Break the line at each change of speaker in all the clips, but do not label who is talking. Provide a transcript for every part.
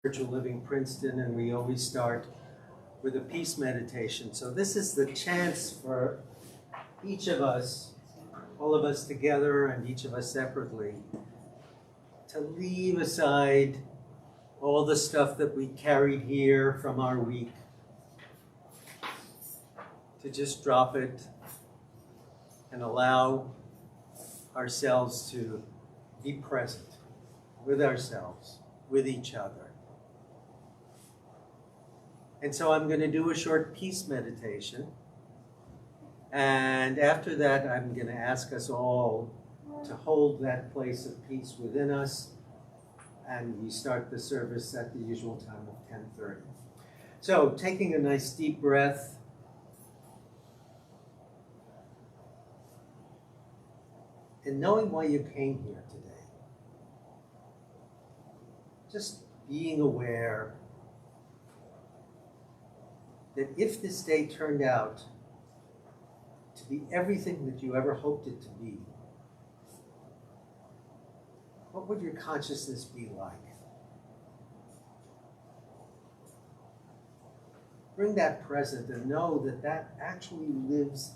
Spiritual Living Princeton, and we always start with a peace meditation. So this is the chance for each of us, all of us together and each of us separately, to leave aside all the stuff that we carried here from our week, to just drop it and allow ourselves to be present with ourselves, with each other. And so I'm going to do a short peace meditation. And after that, I'm going to ask us all to hold that place of peace within us. And we start the service at the usual time of 10:30. So taking a nice deep breath. And knowing why you came here today. Just being aware that if this day turned out to be everything that you ever hoped it to be, what would your consciousness be like? Bring that present and know that that actually lives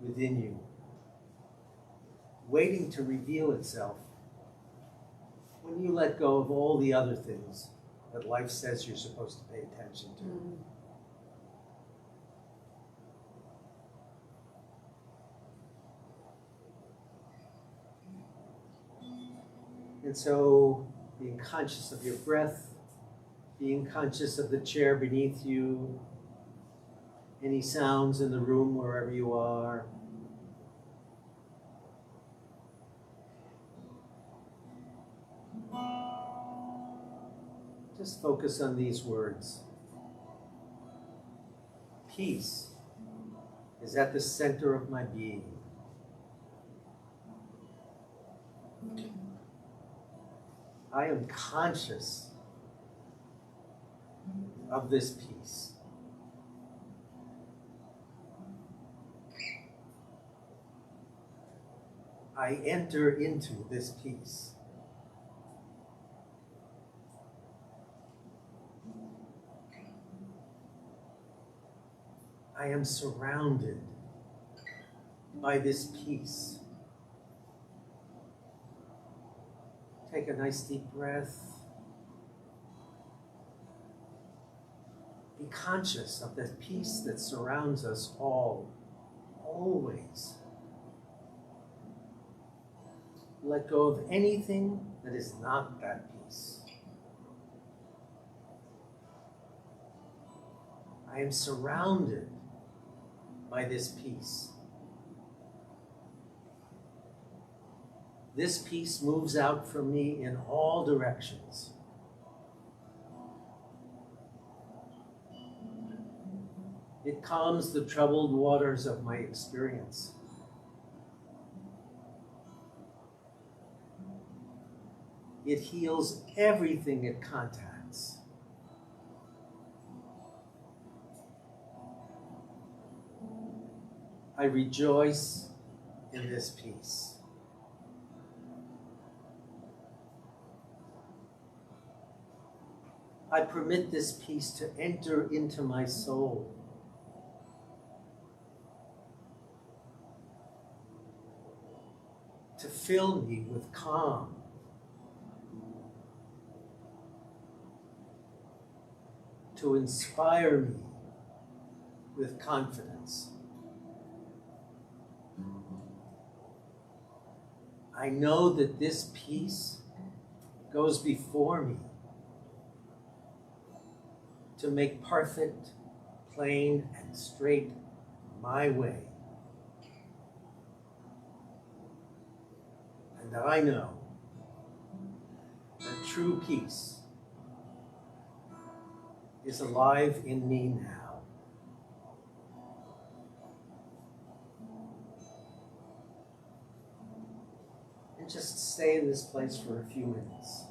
within you, waiting to reveal itself when you let go of all the other things that life says you're supposed to pay attention to. And so, being conscious of your breath, being conscious of the chair beneath you, any sounds in the room wherever you are. Just focus on these words. Peace is at the center of my being. I am conscious of this peace. I enter into this peace. I am surrounded by this peace. Take a nice deep breath. Be conscious of the peace that surrounds us all, always. Let go of anything that is not that peace. I am surrounded by this peace. This peace moves out from me in all directions. It calms the troubled waters of my experience. It heals everything it contacts. I rejoice in this peace. I permit this peace to enter into my soul. To fill me with calm. To inspire me with confidence. I know that this peace goes before me to make perfect, plain, and straight my way. And I know that true peace is alive in me now. And just stay in this place for a few minutes.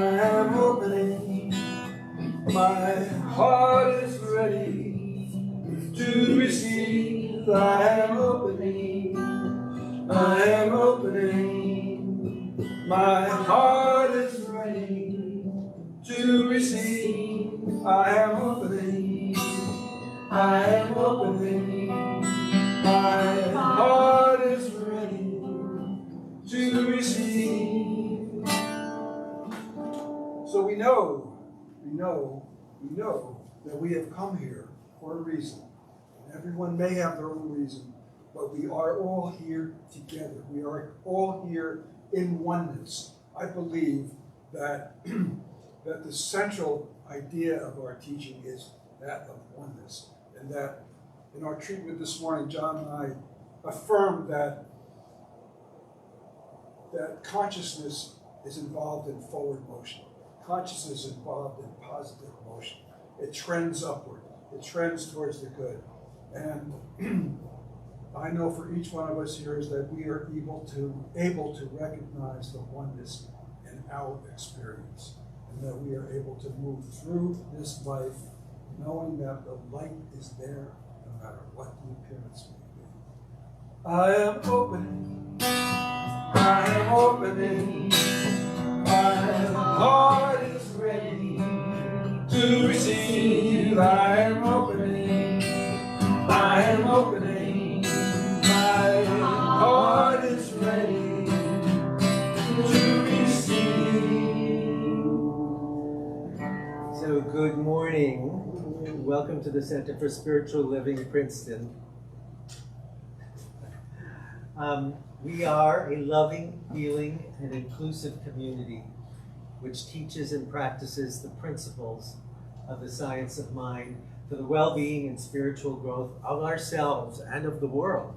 am opening. My heart is ready to receive. I am opening. I am opening. My heart is ready to receive. I am opening. I am opening. My heart is ready to receive. So we know that we have come here for a reason. And everyone may have their own reason, but we are all here together. We are all here in oneness. I believe that, that the central idea of our teaching is that of oneness. And that in our treatment this morning, John and I affirmed that consciousness is involved in forward motion. Consciousness is involved in positive motion. It trends upward. It trends towards the good. And I know for each one of us here is that we are able to recognize the oneness in our experience, and that we are able to move through this life knowing that the light is there no matter what the appearance may be. I am opening. I am opening. My heart is ready to receive. I am opening. I am opening. My heart is ready to receive.
So good morning. Welcome to the Center for Spiritual Living, Princeton. We are a loving, healing, and inclusive community which teaches and practices the principles of the science of mind for the well-being and spiritual growth of ourselves and of the world.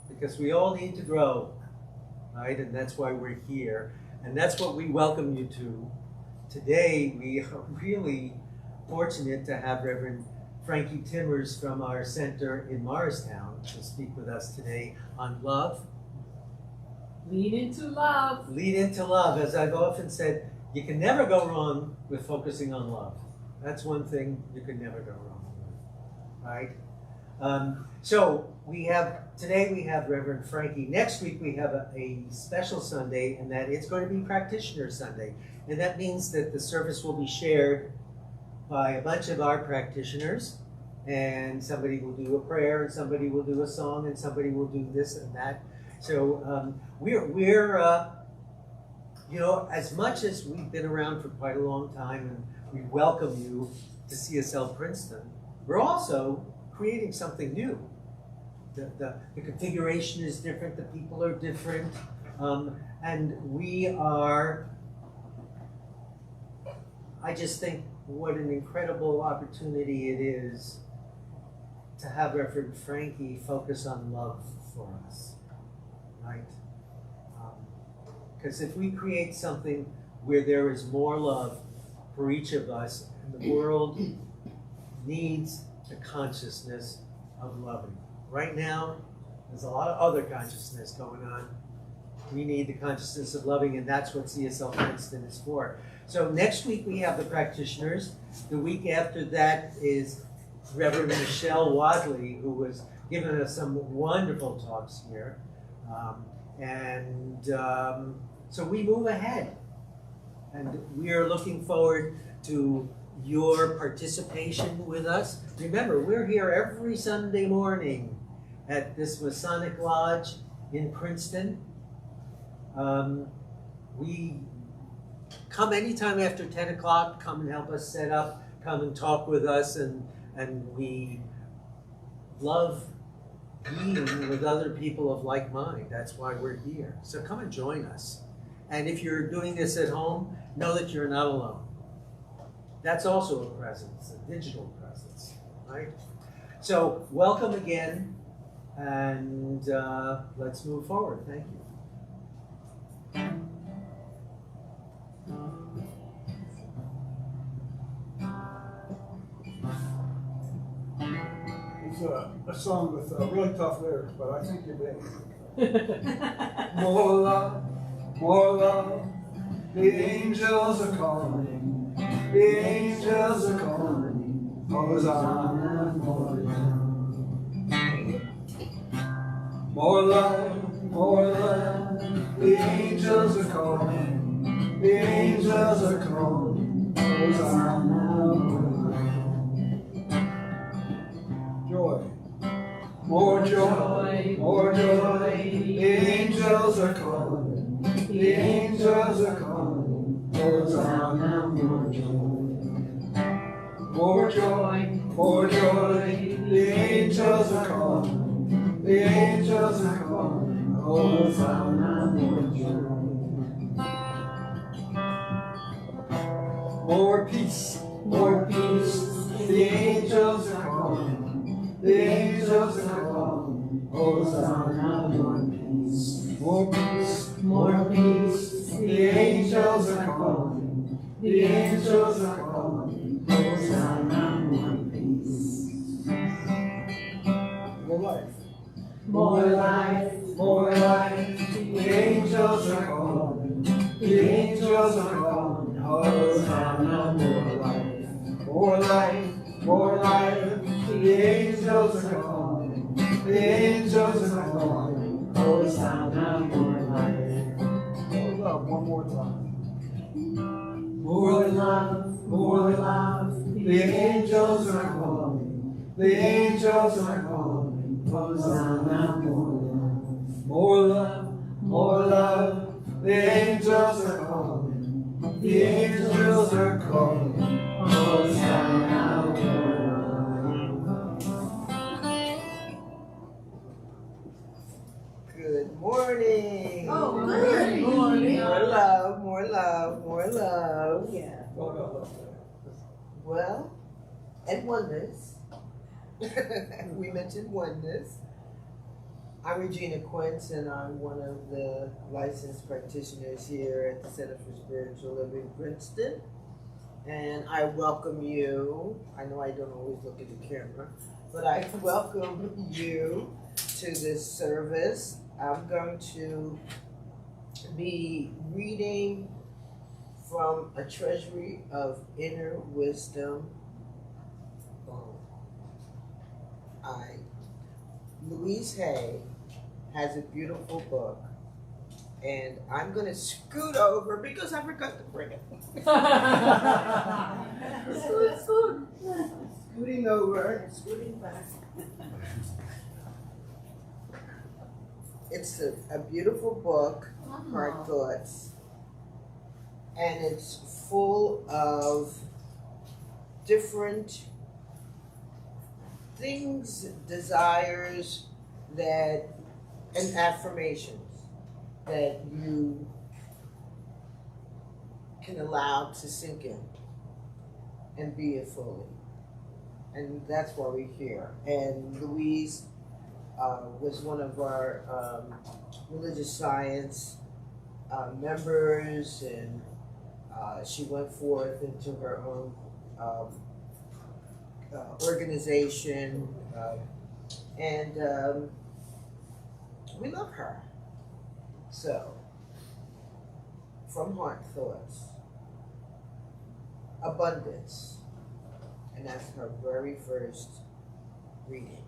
Because we all need to grow, right? And that's why we're here. And that's what we welcome you to. Today, we are really fortunate to have Reverend Frankie Timmers from our center in Morristown to speak with us today on love.
Lead into love.
Lead into love. As I've often said, you can never go wrong with focusing on love. That's one thing you can never go wrong with, right? So today we have Reverend Frankie. Next week we have a special Sunday, and that it's going to be Practitioner Sunday. And that means that the service will be shared by a bunch of our practitioners, and somebody will do a prayer, and somebody will do a song, and somebody will do this and that. So we're you know, as much as we've been around for quite a long time, and we welcome you to CSL Princeton, we're also creating something new. The configuration is different, the people are different, and we are, I just think what an incredible opportunity it is to have Reverend Frankie focus on love for us, right? Because if we create something where there is more love for each of us, and the world needs the consciousness of loving. Right now, there's a lot of other consciousness going on. We need the consciousness of loving, and that's what CSL Princeton is for. So next week we have the practitioners. The week after that is Reverend Michelle Wadley, who was giving us some wonderful talks here. So we move ahead. And we are looking forward to your participation with us. Remember, we're here every Sunday morning at this Masonic Lodge in Princeton. We come anytime after 10 o'clock, come and help us set up, come and talk with us, and we love being with other people of like mind. That's why we're here. So come and join us. And if you're doing this at home, know that you're not alone. That's also a presence, a digital presence, right? So welcome again, and let's move forward. Thank you.
It's a song with really tough lyrics, but I think you're ready. More love, The angels are calling. The angels are calling. Hosanna, Hosanna. More love, more love. The angels are calling. The angels are calling. Hosanna, joy. More joy, more joy. The angels are calling. The angels are calling. Hosanna, more joy. More joy, more joy. The angels are calling. The angels are calling. Hosanna, more joy. More peace, more peace. The angels are calling. The angels are calling. Hosanna, more peace. More peace, more peace. The angels are calling. The angels are calling. Hosanna, more peace. More life. More life, more life. The angels are calling. The angels are calling. Hosanna, more life. More life, more life. The angels are calling. The angels are calling. Hosanna, more life. More love, one more time. More love, more love. The angels are calling. The angels are calling. Hosanna, more love. More love, more love. The angels are calling. The angels are calling. Hosanna, more love.
Good morning.
Oh, good morning.
More love, more love, more love.
Yeah.
Well, and oneness. We mentioned oneness. I'm Regina Quince, and I'm one of the licensed practitioners here at the Center for Spiritual Living, Princeton. And I welcome you. I know I don't always look at the camera, but I welcome you to this service. I'm going to be reading from a treasury of inner wisdom. Louise Hay has a beautiful book, and I'm going to scoot over because I forgot to bring it. Scooting over, scooting back. It's a beautiful book, Hard Thoughts, and it's full of different things, desires, and affirmations that you can allow to sink in and be it fully. And that's why we're here. And Louise was one of our religious science members, and she went forth into her own organization, and we love her. So, from Heart Thoughts, abundance, and that's her very first reading.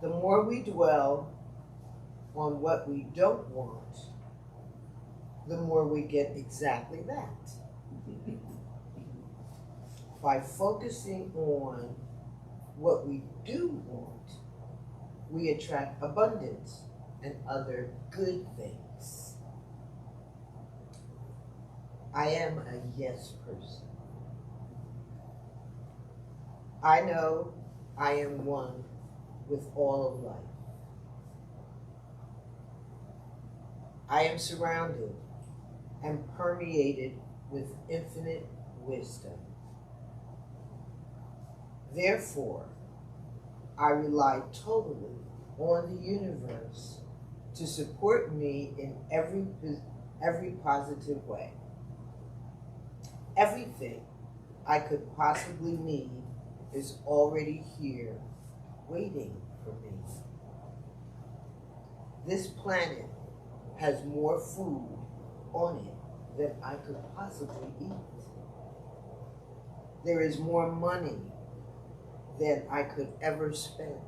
The more we dwell on what we don't want, the more we get exactly that. By focusing on what we do want, we attract abundance and other good things. I am a yes person. I know I am one with all of life. I am surrounded and permeated with infinite wisdom. Therefore, I rely totally on the universe to support me in every positive way. Everything I could possibly need is already here, waiting for me. This planet has more food on it than I could possibly eat. There is more money than I could ever spend.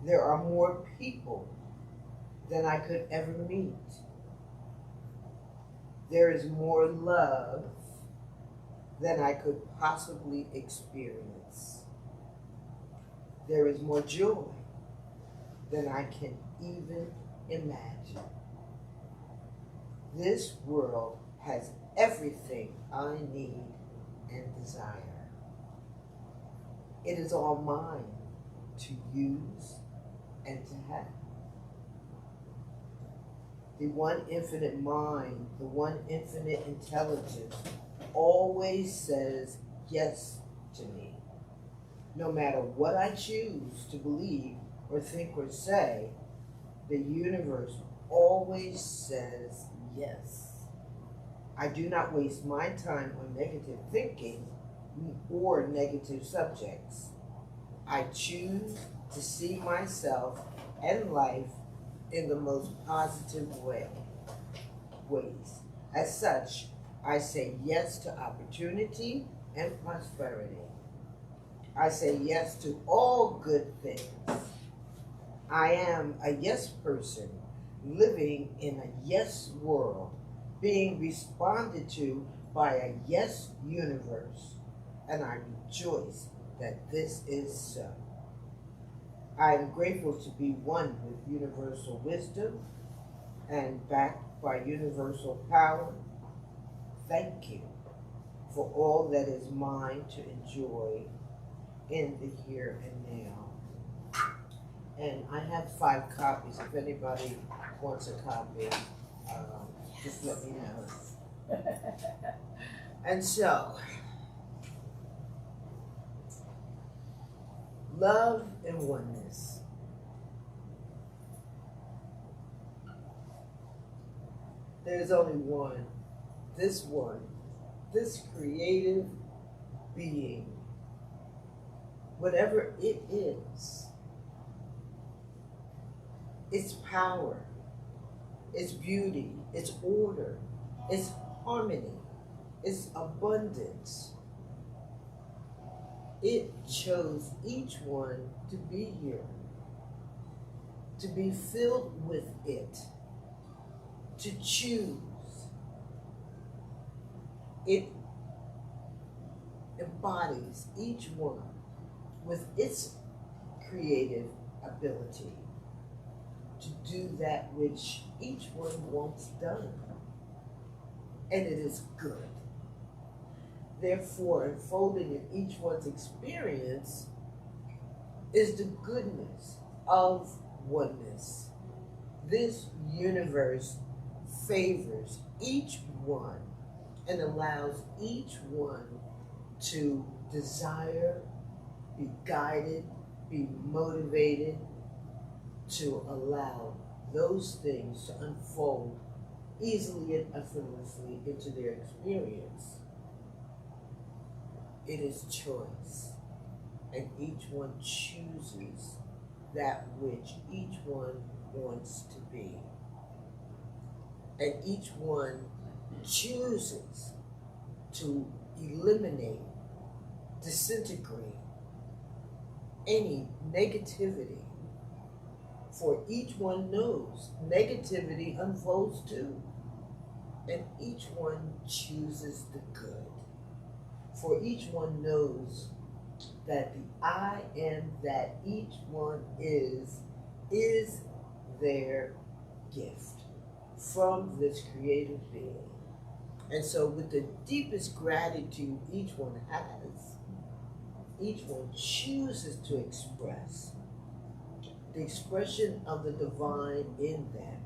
There are more people than I could ever meet. There is more love than I could possibly experience. There is more joy than I can even imagine. This world has everything I need and desire. It is all mine to use and to have. The one infinite mind, the one infinite intelligence always says yes to me. No matter what I choose to believe or think or say, the universe always says yes. I do not waste my time on negative thinking or negative subjects. I choose to see myself and life in the most positive ways. As such, I say yes to opportunity and prosperity. I say yes to all good things. I am a yes person living in a yes world, being responded to by a yes universe, and I rejoice that this is so. I am grateful to be one with universal wisdom and backed by universal power. Thank you for all that is mine to enjoy in the here and now. And I have 5 copies. If anybody wants a copy, just let me know. And so, love and oneness. There's only one, this creative being, whatever it is, its power, its beauty, its order, its harmony, its abundance. It chose each one to be here, to be filled with it, to choose. It embodies each one with its creative ability to do that which each one wants done. And it is good. Therefore, unfolding in each one's experience is the goodness of oneness. This universe favors each one and allows each one to desire, be guided, be motivated, to allow those things to unfold easily and effortlessly into their experience. It is choice, and each one chooses that which each one wants to be. And each one chooses to eliminate, disintegrate any negativity. For each one knows negativity unfolds too. And each one chooses the good. For each one knows that the I am that each one is their gift from this creative being. And so with the deepest gratitude each one has, each one chooses to express the expression of the divine in them.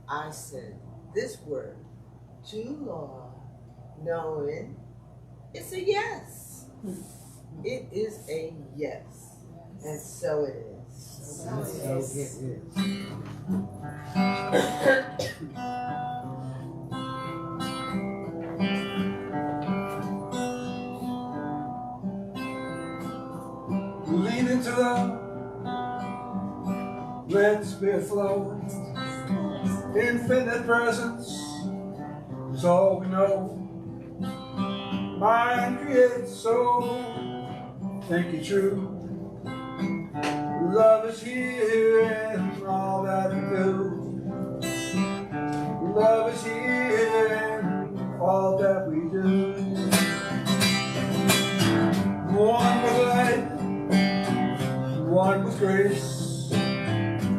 I send this word to Lord, knowing it's a yes. It is a yes. And so it is.
So it is.
Lean into love, let the spirit flow. Infinite presence is all we know. Mind creates soul, think it true. Love is here in all that we do. Love is here in all that we do. One with light, one with grace.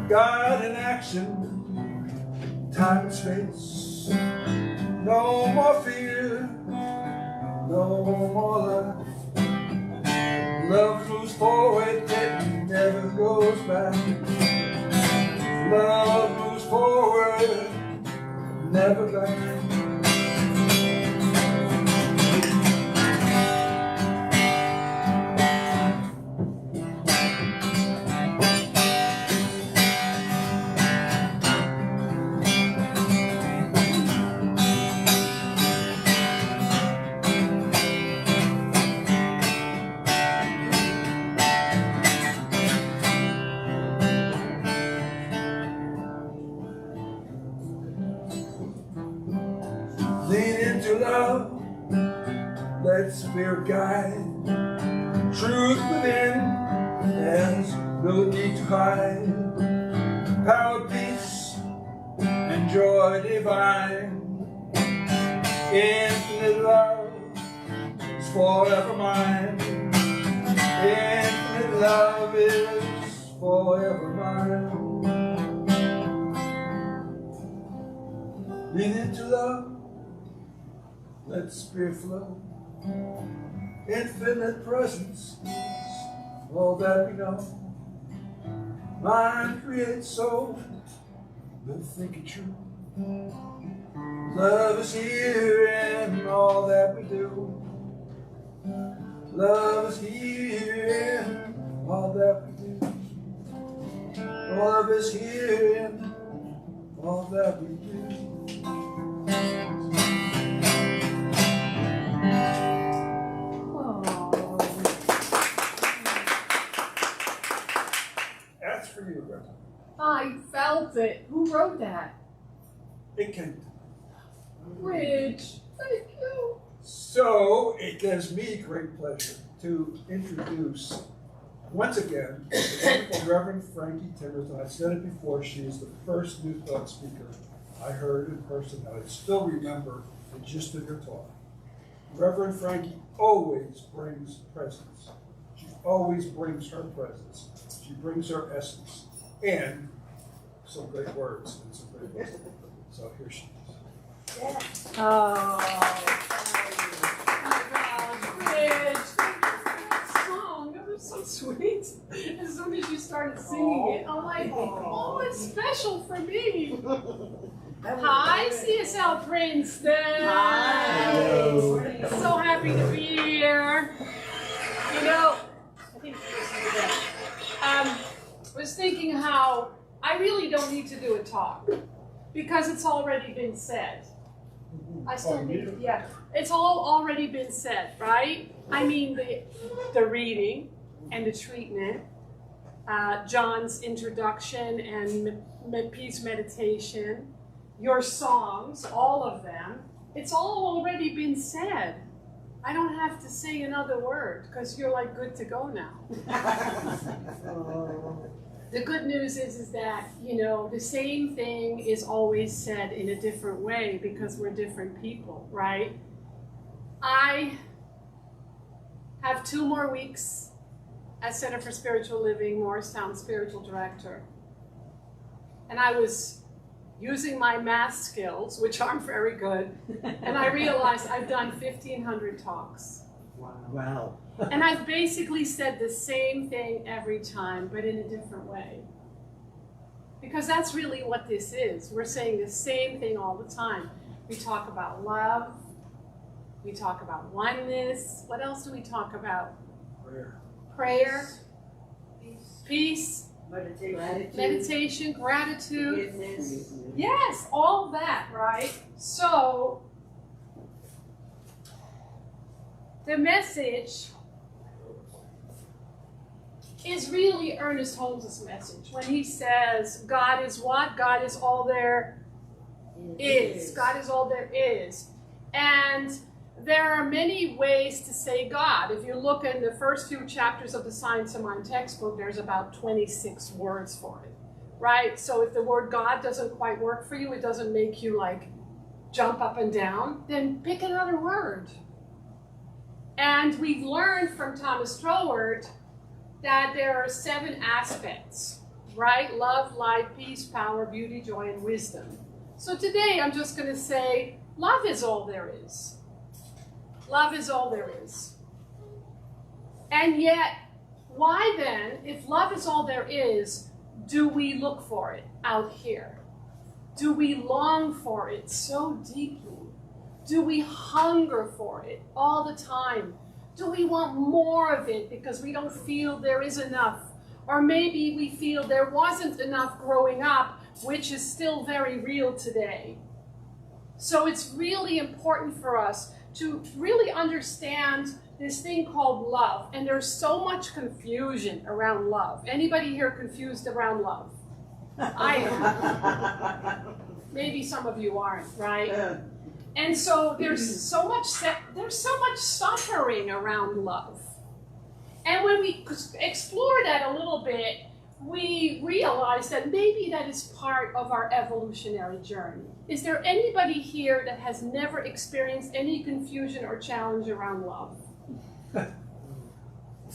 God in action, time and space. No more fear, no more love. Love moves forward, it never goes back. Love moves forward, never back. Lean into love, let spirit guide. Truth within, there's no need to hide. Power, peace, and joy divine. Infinite love is forever mine. Infinite love is forever mine. Lean into love, let spirit flow. Infinite presence, all that we know. Mind creates soul, but think it true. Love is here in all that we do. Love is here in all that we do. Love is here in all that we do. That's for you, Grandma.
I felt it. Who wrote that?
It can.
Rich. Thank you.
So it gives me great pleasure to introduce once again the wonderful Reverend Frankie Timmers. And I said it before, she is the first New Thought speaker I heard in person. And I still remember the gist of your talk. Reverend Frankie always brings presence. She always brings her presence. She brings her essence and some great words and some great wisdom. So here she is.
Oh my gosh, Rich. That song, that was so sweet. As soon as you started singing it, I'm like, oh, it's special for me. Hi, CSL Princeton.
Hi.
So happy to be here. You know, I think this is that. Was thinking how I really don't need to do a talk because it's already been said. I still need, yeah, it's all already been said, right? I mean, the reading and the treatment, John's introduction and peace meditation, your songs, all of them, it's all already been said. I don't have to say another word because you're like good to go now. The good news is that, you know, the same thing is always said in a different way because we're different people, right? I have 2 more weeks at Center for Spiritual Living, Morristown Spiritual Director. And I was using my math skills, which aren't very good, and I realized I've done 1,500 talks.
Wow.
And I've basically said the same thing every time, but in a different way. Because that's really what this is. We're saying the same thing all the time. We talk about love. We talk about oneness. What else do we talk about? Prayer. Peace. Meditation, gratitude.
Forgiveness.
Yes, all that, right? So, the message is really Ernest Holmes' message when he says, God is what? God is all there is. God is all there is. And there are many ways to say God. If you look in the first few chapters of the Science of Mind textbook, there's about 26 words for it, right? So if the word God doesn't quite work for you, it doesn't make you like jump up and down, then pick another word. And we've learned from Thomas Troward that there are 7 aspects, right? Love, light, peace, power, beauty, joy, and wisdom. So today I'm just going to say, love is all there is. Love is all there is. And yet, why then, if love is all there is, do we look for it out here? Do we long for it so deeply? Do we hunger for it all the time? Do we want more of it because we don't feel there is enough? Or maybe we feel there wasn't enough growing up, which is still very real today. So it's really important for us to really understand this thing called love. And there's so much confusion around love. Anybody here confused around love? I am. Maybe some of you aren't, right? And so there's so much suffering around love. And when we explore that a little bit, we realize that maybe that is part of our evolutionary journey. Is there anybody here that has never experienced any confusion or challenge around love?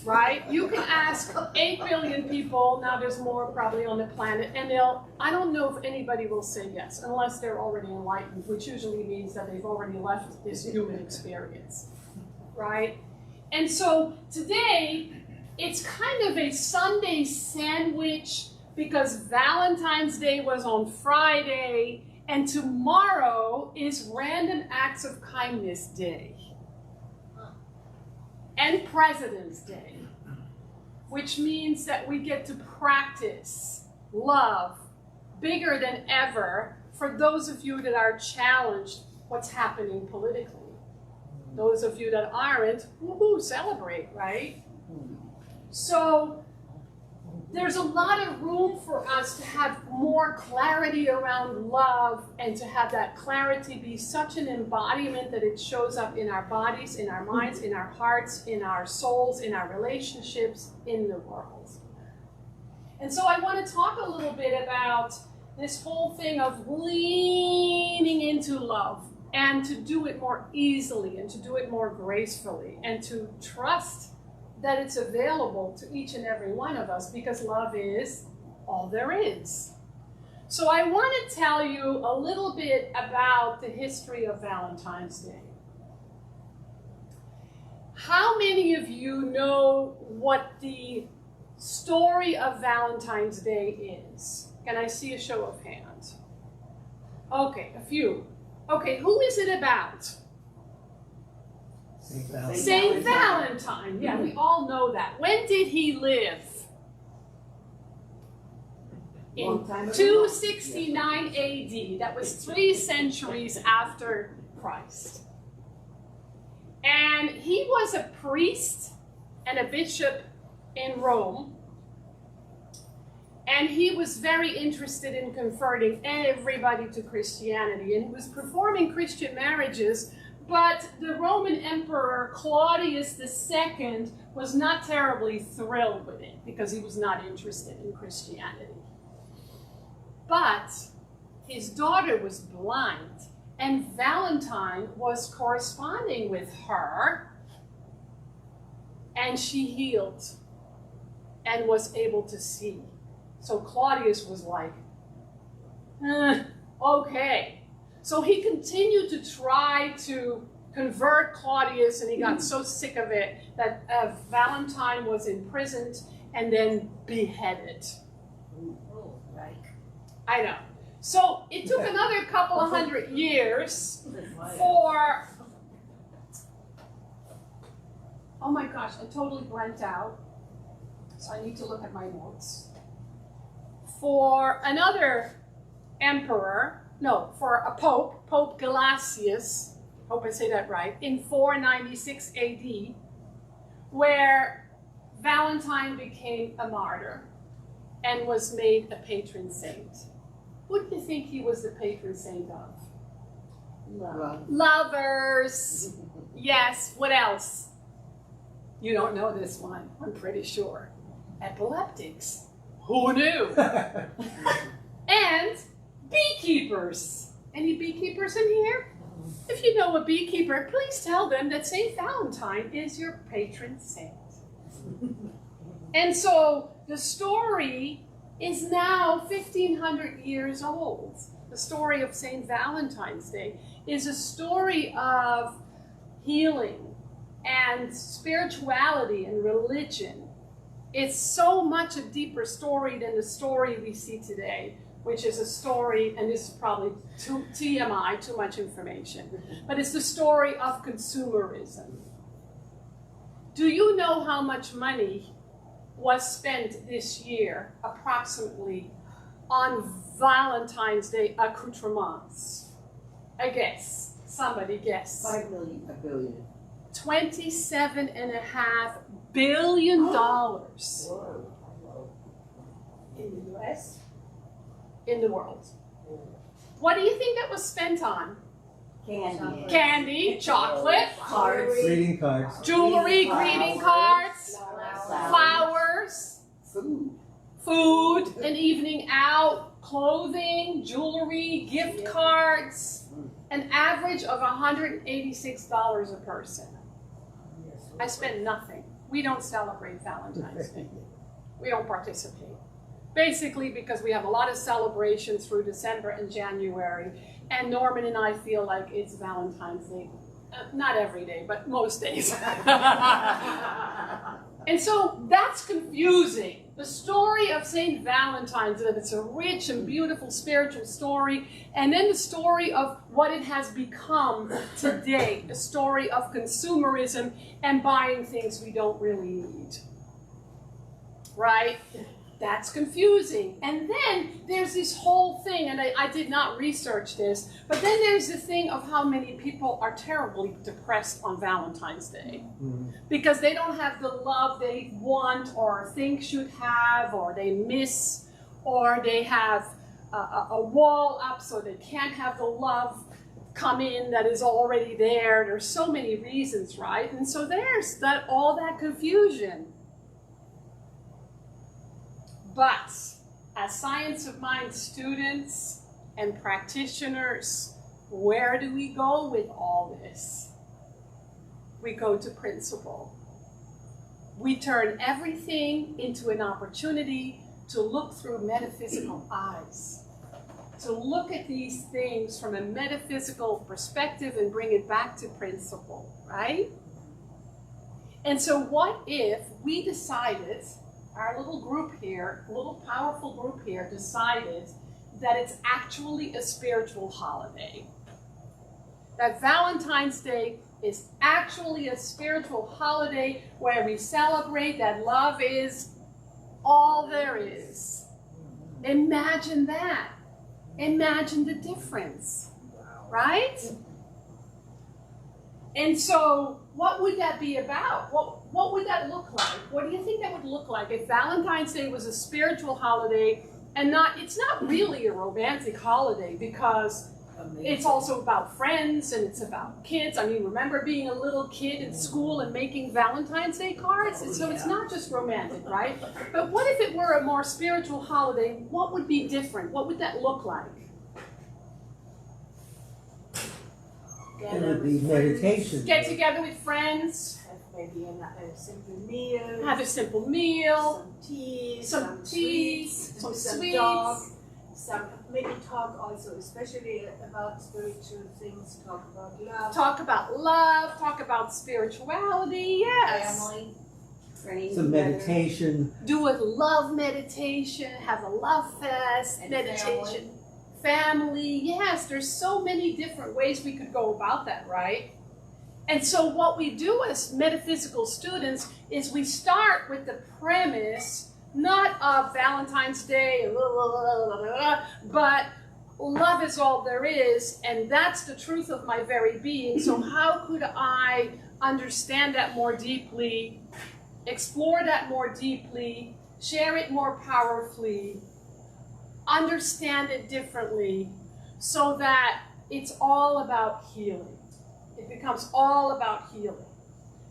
Right? You can ask 8 billion people, now there's more probably on the planet, and I don't know if anybody will say yes, unless they're already enlightened, which usually means that they've already left this human experience, right? And so today, it's kind of a Sunday sandwich because Valentine's Day was on Friday, and tomorrow is Random Acts of Kindness Day. And President's Day, which means that we get to practice love bigger than ever for those of you that are challenged what's happening politically. Those of you that aren't, woohoo, celebrate, right? So there's a lot of room for us to have more clarity around love and to have that clarity be such an embodiment that it shows up in our bodies, in our minds, in our hearts, in our souls, in our relationships, in the world. And so I want to talk a little bit about this whole thing of leaning into love and to do it more easily and to do it more gracefully and to trust that it's available to each and every one of us because love is all there is. So I want to tell you a little bit about the history of Valentine's Day. How many of you know what the story of Valentine's Day is? Can I see a show of hands? Okay, a few. Okay, who is it about? Saint Valentine. Yeah, we all know that. When did he live? In 269 AD. That was 3 centuries after Christ. And he was a priest and a bishop in Rome. And he was very interested in converting everybody to Christianity. And he was performing Christian marriages. But the Roman Emperor Claudius II was not terribly thrilled with it because he was not interested in Christianity. But his daughter was blind, and Valentine was corresponding with her, and she healed and was able to see. So Claudius was like, okay. So he continued to try to convert Claudius, and he got so sick of it that Valentine was imprisoned and then beheaded. Right. I know. So it took another couple of 100 years for... Oh my gosh, I totally blanked out. So I need to look at my notes. For another emperor... No, for a pope, Pope Gelasius, hope I say that right, in 496 AD, where Valentine became a martyr and was made a patron saint. Who do you think he was the patron saint of?
Love.
Lovers. Yes, what else? You don't know this one, I'm pretty sure. Epileptics. Who knew? And beekeepers. Any beekeepers in here? If you know a beekeeper, please tell them that St. Valentine is your patron saint. And so the story is now 1,500 years old. The story of St. Valentine's Day is a story of healing and spirituality and religion. It's so much a deeper story than the story we see today, which is a story, and this is probably too TMI, too much information, but it's the story of consumerism. Do you know how much money was spent this year, approximately, on Valentine's Day accoutrements? I guess. Somebody guess.
5 million. $1 billion.
$27.5 billion.
Whoa.
In the US?
In the world. What do you think that was spent on?
Candy.
Candy, chocolate,
Cards.
Greeting cards.
jewelry, greeting cards, flowers, food, an evening out, clothing, jewelry, gift cards, an average of $186 a person. I spend nothing. We don't celebrate Valentine's Day. We don't participate. Basically because we have a lot of celebrations through December and January, and Norman and I feel like it's Valentine's Day. Not every day, but most days. And so that's confusing. The story of St. Valentine's, that it's a rich and beautiful spiritual story, and then the story of what it has become today, a story of consumerism and buying things we don't really need. Right? That's confusing. And then there's this whole thing, and I did not research this, but then there's the thing of how many people are terribly depressed on Valentine's Day. Because they don't have the love they want or think should have, or they miss, or they have a wall up so they can't have the love come in that is already there. There's so many reasons, right? And so there's all that confusion. But as Science of Mind students and practitioners, where do we go with all this? We go to principle. We turn everything into an opportunity to look through metaphysical eyes, to look at these things from a metaphysical perspective and bring it back to principle, right? And so what if we decided, our little group here, little powerful group here, decided that it's actually a spiritual holiday. That Valentine's Day is actually a spiritual holiday where we celebrate that love is all there is. Imagine that. Imagine the difference, right? And so what would that be about? What would that look like? What do you think that would look like if Valentine's Day was a spiritual holiday and it's not really a romantic holiday, because it's also about friends and it's about kids. I mean, remember being a little kid in school and making Valentine's Day cards? And so it's not just romantic, right? But what if it were a more spiritual holiday? What would be different? What would that look like?
It would be meditation.
Get together with friends,
Have maybe a simple meal.
have a simple meal,
Some tea.
some teas, some
talk.
sweets.
Maybe talk also, especially about spiritual things. Talk about love.
Talk about love, talk about spirituality, yes.
Family. Praying
Some
together.
meditation.
Do a love meditation, have a love fest,
And
meditation. Family, yes, there's so many different ways we could go about that, right? And so what we do as metaphysical students is we start with the premise, not of Valentine's Day, but love is all there is, and that's the truth of my very being. So how could I understand that more deeply, explore that more deeply, share it more powerfully, understand it differently, so that it's all about healing. It becomes all about healing.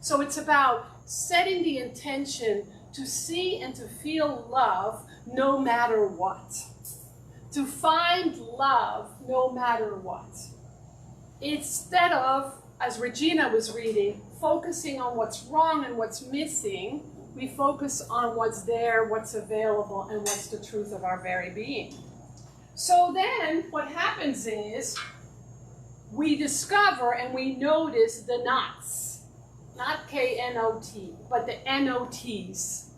So it's about setting the intention to see and to feel love no matter what. To find love no matter what. Instead of, as Regina was reading, focusing on what's wrong and what's missing, we focus on what's there, what's available, and what's the truth of our very being. So then what happens is we discover and we notice the knots, not K-N-O-T, but the N-O-Ts,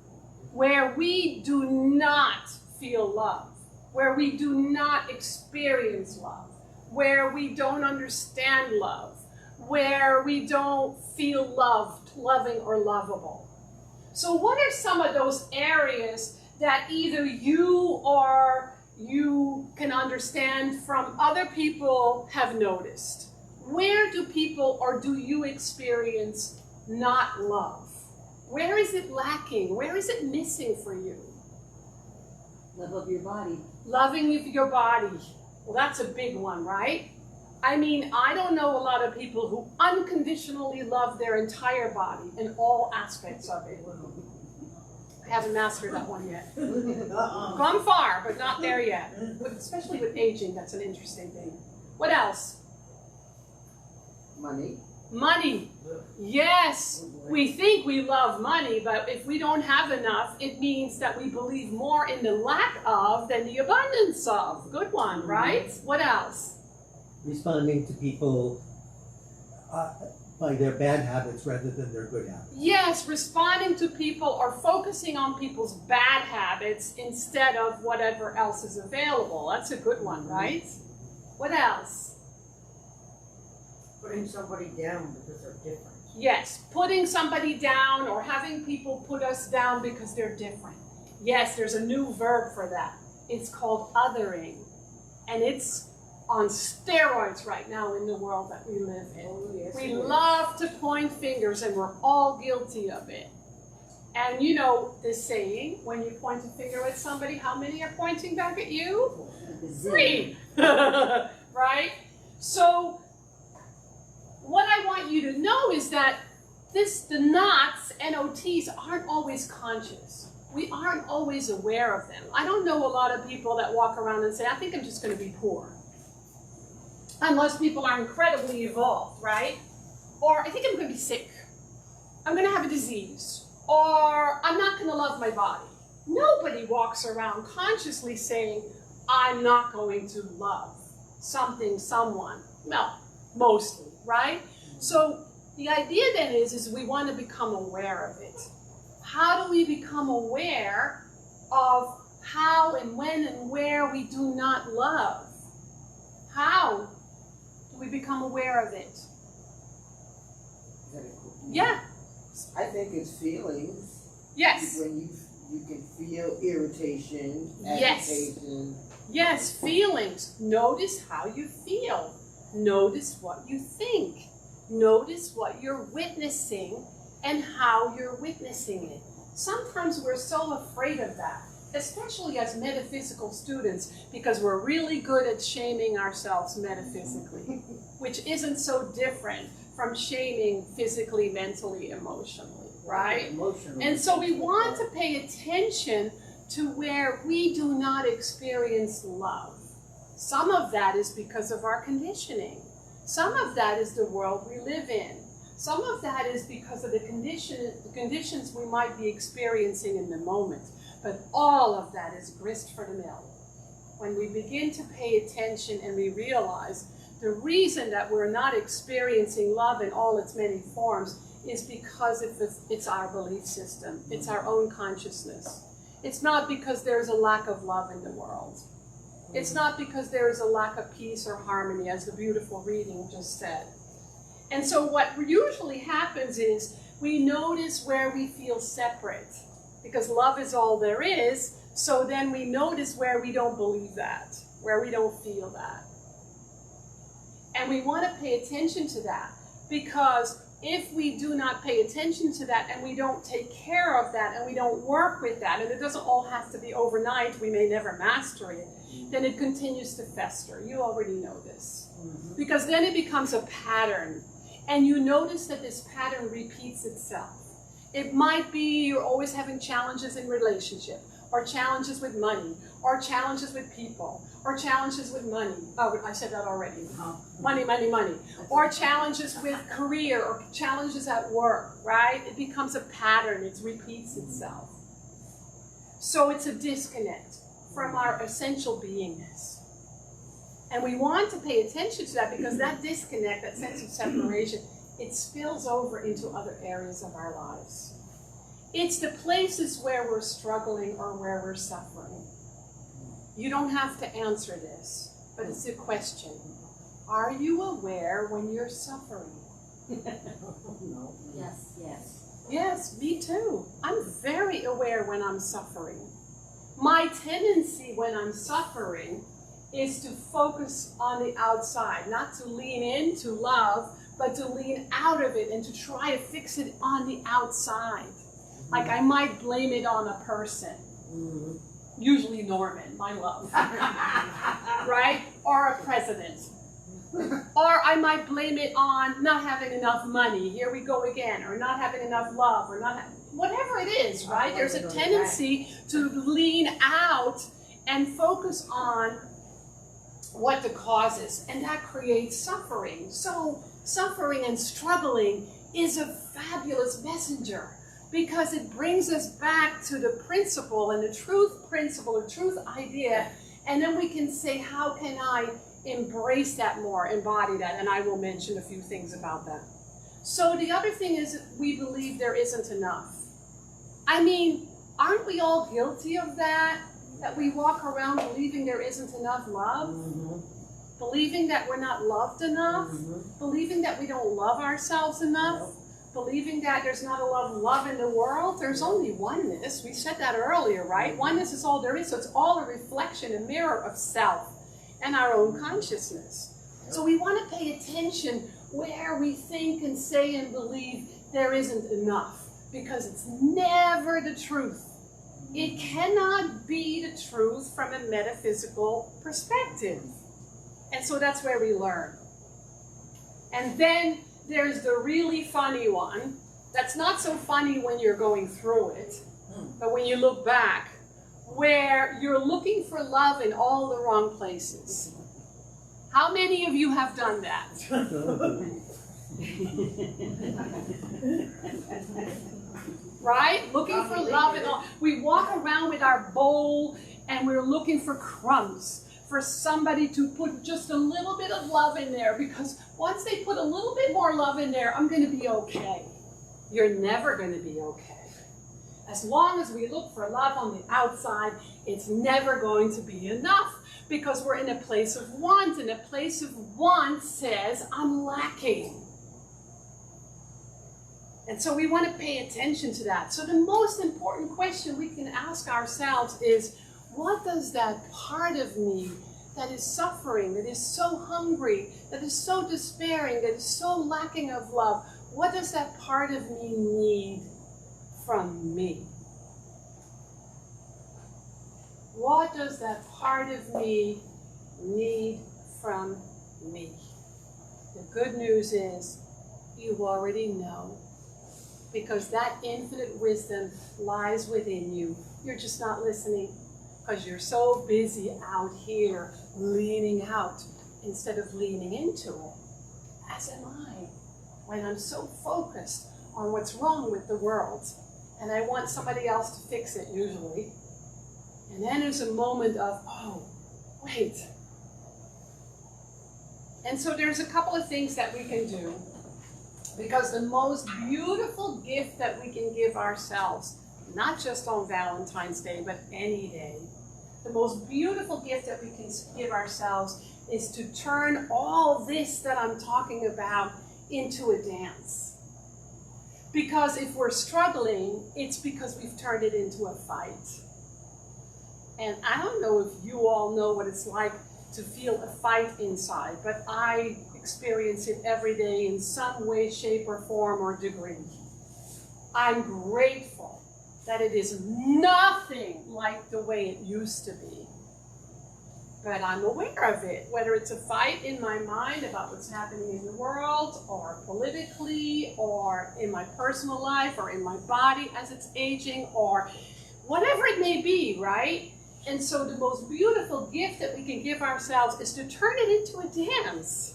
where we do not feel love, where we do not experience love, where we don't understand love, where we don't feel loved, loving, or lovable. So what are some of those areas that either you or you can understand from other people have noticed? Where do people or do you experience not love? Where is it lacking? Where is it missing for you?
Love of your body.
Loving of your body. Well, that's a big one, right? I mean, I don't know a lot of people who unconditionally love their entire body in all aspects of it. I haven't mastered that one yet. Gone far, but not there yet. Especially with aging, that's an interesting thing. What else?
Money.
Money. Yes, we think we love money, but if we don't have enough, it means that we believe more in the lack of than the abundance of. Good one, right? What else?
Responding to people by their bad habits rather than their good habits.
Yes, responding to people or focusing on people's bad habits instead of whatever else is available. That's a good one, right? What else?
Putting somebody down because they're different.
Yes, putting somebody down or having people put us down because they're different. Yes, there's a new verb for that. It's called othering. And it's on steroids right now in the world that we live in.
Oh, yes,
We
it is.
love to point fingers and we're all guilty of it. And you know this saying, when you point a finger at somebody, how many are pointing back at you? 3. Right? So what I want you to know is that the knots, N-O-Ts, aren't always conscious. We aren't always aware of them. I don't know a lot of people that walk around and say, I think I'm just going to be poor. Unless people are incredibly evolved, right? Or I think I'm going to be sick. I'm going to have a disease. Or I'm not going to love my body. Nobody walks around consciously saying, I'm not going to love something, someone. Well, mostly, right? So the idea then is we want to become aware of it. How do we become aware of how and when and where we do not love? How do we become aware of it? Yeah.
I think it's feelings.
Yes.
When you can feel irritation,
Yes.
agitation.
Yes, feelings. Notice how you feel. Notice what you think. Notice what you're witnessing and how you're witnessing it. Sometimes we're so afraid of that, especially as metaphysical students, because we're really good at shaming ourselves metaphysically, which isn't so different from shaming physically, mentally, emotionally, right?
Emotional.
And so we want to pay attention to where we do not experience love. Some of that is because of our conditioning. Some of that is the world we live in. Some of that is because of the conditions we might be experiencing in the moment. But all of that is grist for the mill. When we begin to pay attention and we realize the reason that we're not experiencing love in all its many forms is because it's our belief system. It's our own consciousness. It's not because there's a lack of love in the world. It's not because there is a lack of peace or harmony, as the beautiful reading just said. And so what usually happens is we notice where we feel separate, because love is all there is. So then we notice where we don't believe that, where we don't feel that. And we want to pay attention to that, because if we do not pay attention to that and we don't take care of that and we don't work with that, and it doesn't all have to be overnight, we may never master it, then it continues to fester. You already know this. Because then it becomes a pattern. And you notice that this pattern repeats itself. It might be you're always having challenges in relationship, or challenges with money, or challenges with people, or challenges with money. Oh, I said that already. Money, money, money. Or challenges with career, or challenges at work, right? It becomes a pattern. It repeats itself. So it's a disconnect from our essential beingness. And we want to pay attention to that because that disconnect, that sense of separation, it spills over into other areas of our lives. It's the places where we're struggling or where we're suffering. You don't have to answer this, but it's a question. Are you aware when you're suffering?
No. Yes, yes.
Yes, me too. I'm very aware when I'm suffering. My tendency when I'm suffering is to focus on the outside, not to lean into love, but to lean out of it and to try to fix it on the outside. Like I might blame it on a person, usually Norman, my love, right? Or a president. Or I might blame it on not having enough money, here we go again, or not having enough love, or whatever it is, right? There's a tendency to lean out and focus on what the cause is, and that creates suffering. So suffering and struggling is a fabulous messenger because it brings us back to the principle and the truth principle or truth idea, and then we can say, how can I embrace that more, embody that? And I will mention a few things about that. So the other thing is we believe there isn't enough. I mean, aren't we all guilty of that? That we walk around believing there isn't enough love, believing that we're not loved enough, believing that we don't love ourselves enough, believing that there's not a lot of love in the world. There's only oneness. We said that earlier, right? Oneness is all there is. So it's all a reflection, a mirror of self and our own consciousness. So we want to pay attention where we think and say and believe there isn't enough, because it's never the truth. It cannot be the truth from a metaphysical perspective. And so that's where we learn. And then there's the really funny one. That's not so funny when you're going through it, but when you look back, where you're looking for love in all the wrong places. How many of you have done that? Right? Looking for love and all. We walk around with our bowl and we're looking for crumbs, for somebody to put just a little bit of love in there, because once they put a little bit more love in there, I'm going to be okay. You're never going to be okay. As long as we look for love on the outside, it's never going to be enough, because we're in a place of want, and a place of want says, I'm lacking. And so we want to pay attention to that. So the most important question we can ask ourselves is, what does that part of me that is suffering, that is so hungry, that is so despairing, that is so lacking of love, what does that part of me need from me? What does that part of me need from me? The good news is you already know, because that infinite wisdom lies within you. You're just not listening because you're so busy out here leaning out instead of leaning into it. As am I, when I'm so focused on what's wrong with the world and I want somebody else to fix it usually. And then there's a moment of, oh, wait. And so there's a couple of things that we can do, because the most beautiful gift that we can give ourselves, not just on Valentine's Day, but any day, the most beautiful gift that we can give ourselves is to turn all this that I'm talking about into a dance. Because if we're struggling, it's because we've turned it into a fight. And I don't know if you all know what it's like to feel a fight inside, but I experience it every day in some way, shape, or form or degree. I'm grateful that it is nothing like the way it used to be. but I'm aware of it, whether it's a fight in my mind about what's happening in the world, or politically, or in my personal life, or in my body as it's aging, or whatever it may be, right? And so the most beautiful gift that we can give ourselves is to turn it into a dance.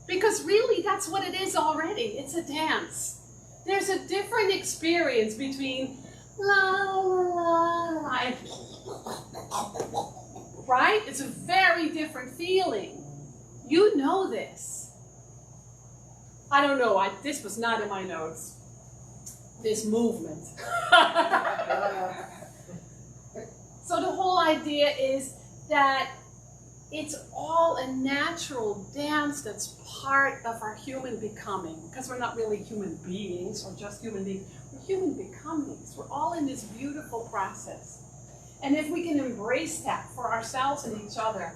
Because really, that's what it is already. It's a dance. There's a different experience between la la la la and right? It's a very different feeling. You know this. I don't know. This was not in my notes. This movement. So the whole idea is that it's all a natural dance that's part of our human becoming. Because we're not really human beings or just human beings. We're human becomings. We're all in this beautiful process. And if we can embrace that for ourselves and each other,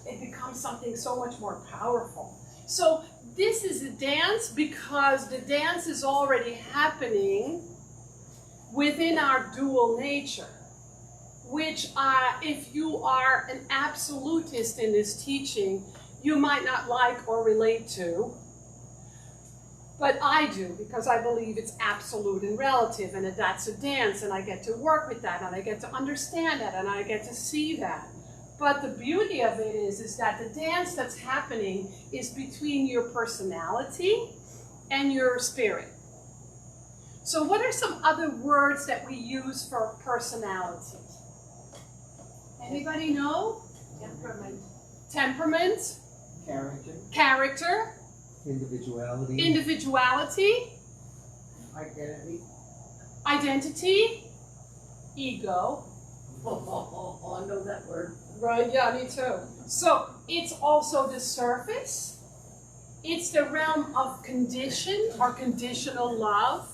it becomes something so much more powerful. So this is a dance because the dance is already happening within our dual nature, which if you are an absolutist in this teaching, you might not like or relate to. But I do, because I believe it's absolute and relative, and that that's a dance, and I get to work with that, and I get to understand that, and I get to see that. But the beauty of it is that the dance that's happening is between your personality and your spirit. So what are some other words that we use for personality? Anybody know?
Temperament.
Temperament.
Character.
Character.
Individuality.
Individuality.
Identity.
Identity. Ego.
Oh, I know that word.
Right, yeah, me too. So it's also the surface. It's the realm of condition or conditional love.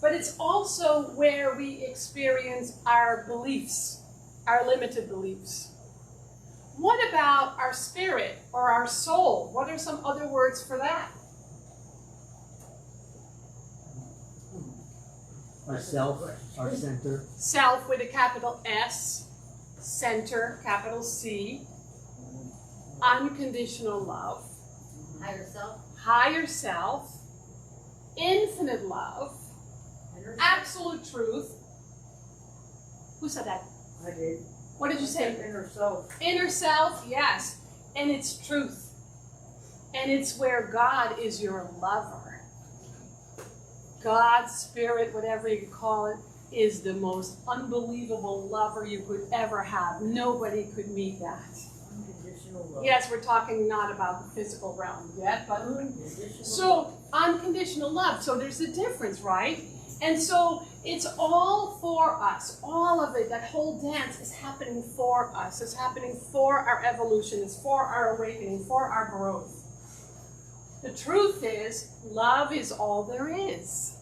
But it's also where we experience our beliefs, our limited beliefs. What about our spirit or our soul? What are some other words for that?
Our self, our center.
Self with a capital S, center, capital C, unconditional love,
Higher self.
higher self, infinite love, absolute truth. Who said that?
I did.
What did you say?
Inner self.
Inner self, yes. And it's truth. And it's where God is your lover. God, spirit, whatever you call it, is the most unbelievable lover you could ever have. Nobody could meet that.
Unconditional love.
Yes, we're talking not about the physical realm yet, but
Unconditional love.
so unconditional love. So there's a difference, right? And so it's all for us. All of it, that whole dance is happening for us. It's happening for our evolution. It's for our awakening, for our growth. The truth is, love is all there is.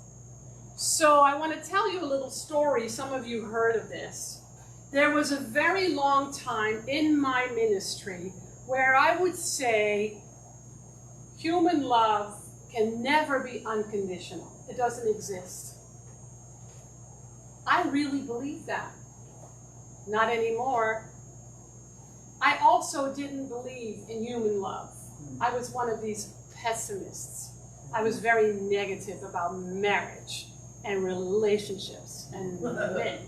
So I want to tell you a little story. Some of you heard of this. There was a very long time in my ministry where I would say human love can never be unconditional. It doesn't exist. I really believe that. Not anymore. I also didn't believe in human love. I was one of these pessimists. I was very negative about marriage and relationships and men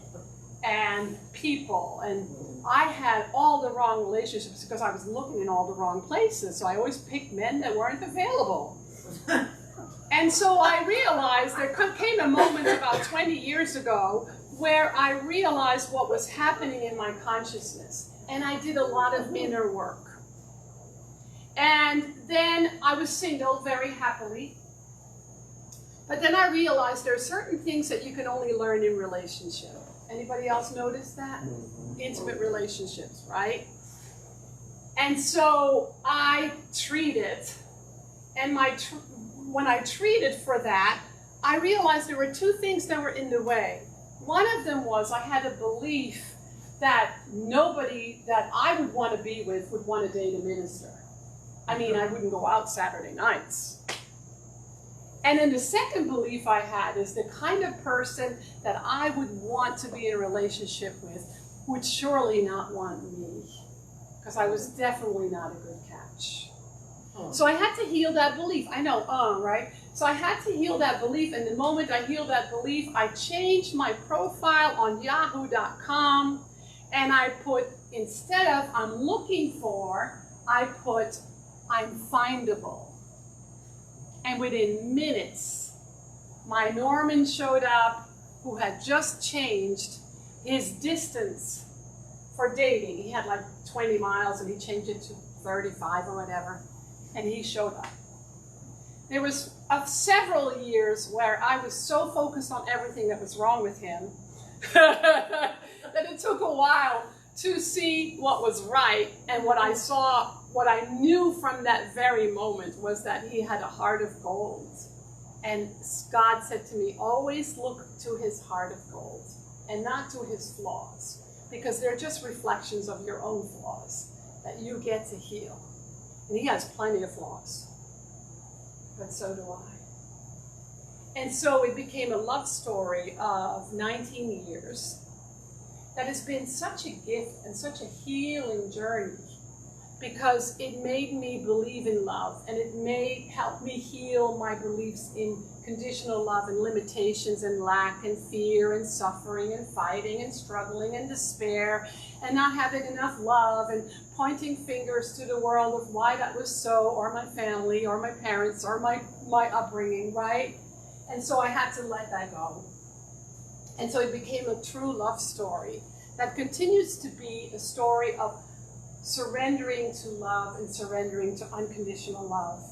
and people. And I had all the wrong relationships because I was looking in all the wrong places. So I always picked men that weren't available. And so I realized there came a moment about 20 years ago where I realized what was happening in my consciousness. And I did a lot of inner work. And then I was single very happily. But then I realized there are certain things that you can only learn in relationship. Anybody else notice that? Intimate relationships, right? And so I treated, and when I treated for that, I realized there were two things that were in the way. One of them was I had a belief that nobody that I would want to be with would want to date a minister. I mean, I wouldn't go out Saturday nights. And then the second belief I had is the kind of person that I would want to be in a relationship with would surely not want me. because I was definitely not a good catch.
Oh.
So I had to heal that belief. I know, right? So I had to heal that belief, and the moment I healed that belief, I changed my profile on yahoo.com, and I put, instead of I'm looking for, I put I'm findable. And within minutes, my Norman showed up, who had just changed his distance for dating. He had like 20 miles, and he changed it to 35 or whatever, and he showed up. There was several years where I was so focused on everything that was wrong with him that it took a while to see what was right. And what I saw, what I knew from that very moment was that he had a heart of gold. And God said to me, always look to his heart of gold and not to his flaws, because they're just reflections of your own flaws that you get to heal. And he has plenty of flaws, but so do I. And so it became a love story of 19 years that has been such a gift and such a healing journey, because it made me believe in love, and it may help me heal my beliefs in conditional love and limitations and lack and fear and suffering and fighting and struggling and despair and not having enough love and pointing fingers to the world of why that was so, or my family or my parents or my upbringing, right? And so I had to let that go. And so it became a true love story that continues to be a story of surrendering to love and surrendering to unconditional love.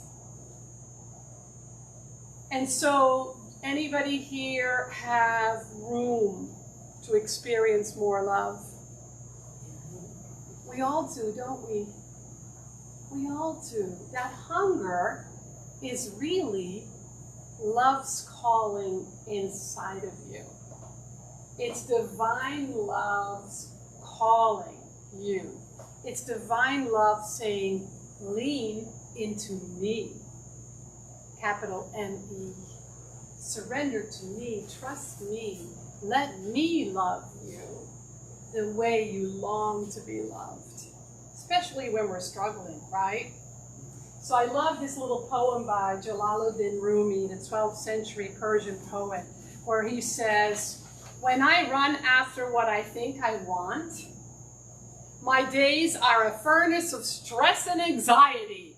And so, anybody here have room to experience more love? We all do, don't we? We all do. That hunger is really love's calling inside of you. It's divine love's calling you. It's divine love saying, lean into me. Capital M-E. Surrender to me, trust me, let me love you the way you long to be loved. Especially when we're struggling, right? So I love this little poem by Jalaluddin Rumi, the 12th century Persian poet, where he says, when I run after what I think I want, my days are a furnace of stress and anxiety.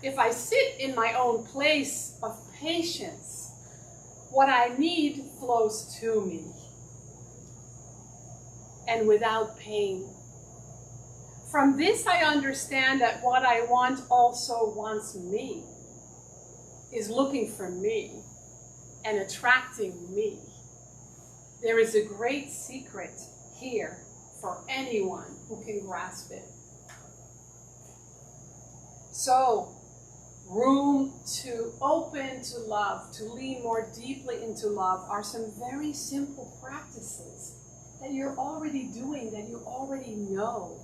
If I sit in my own place of patience, what I need flows to me, and without pain. From this I understand that what I want also wants me, is looking for me and attracting me. There is a great secret here for anyone who can grasp it. So, room to open to love, to lean more deeply into love, are some very simple practices that you're already doing, that you already know.